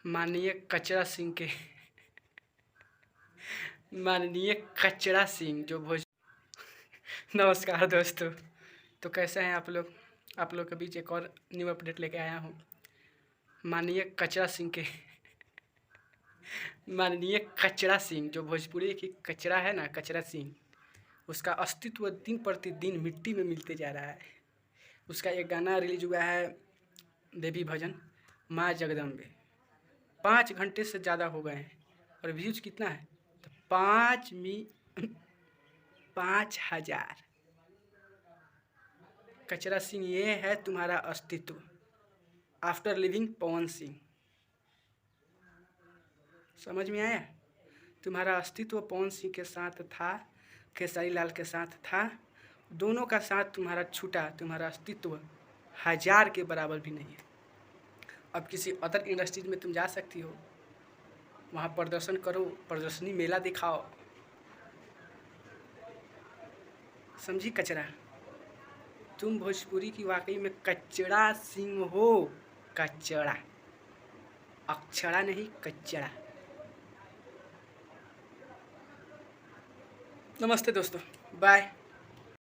माननीय कचरा सिंह के माननीय कचरा सिंह जो भोज नमस्कार दोस्तों। तो कैसे हैं आप लोग के बीच एक और न्यू अपडेट लेके आया हूँ। माननीय कचरा सिंह के माननीय कचरा सिंह जो भोजपुरी की कचरा है ना, कचरा सिंह, उसका अस्तित्व दिन प्रतिदिन मिट्टी में मिलते जा रहा है। उसका एक गाना रिलीज हुआ है, देवी भजन माँ जगदम्बे, 5 घंटे से ज़्यादा हो गए हैं और व्यूज कितना है तो 5,000। कचरा सिंह ये है तुम्हारा अस्तित्व आफ्टर लिविंग पवन सिंह। समझ में आया? तुम्हारा अस्तित्व पवन सिंह के साथ था, खेसारी लाल के साथ था, दोनों का साथ तुम्हारा छूटा। तुम्हारा अस्तित्व 1000 के बराबर भी नहीं है। अब किसी अदर इंडस्ट्रीज में तुम जा सकती हो, वहाँ प्रदर्शन करो, प्रदर्शनी मेला दिखाओ। समझी कचरा? तुम भोजपुरी की वाकई में कचरा सिंह हो। कचरा, अक्षरा नहीं, कचरा। नमस्ते दोस्तों, बाय।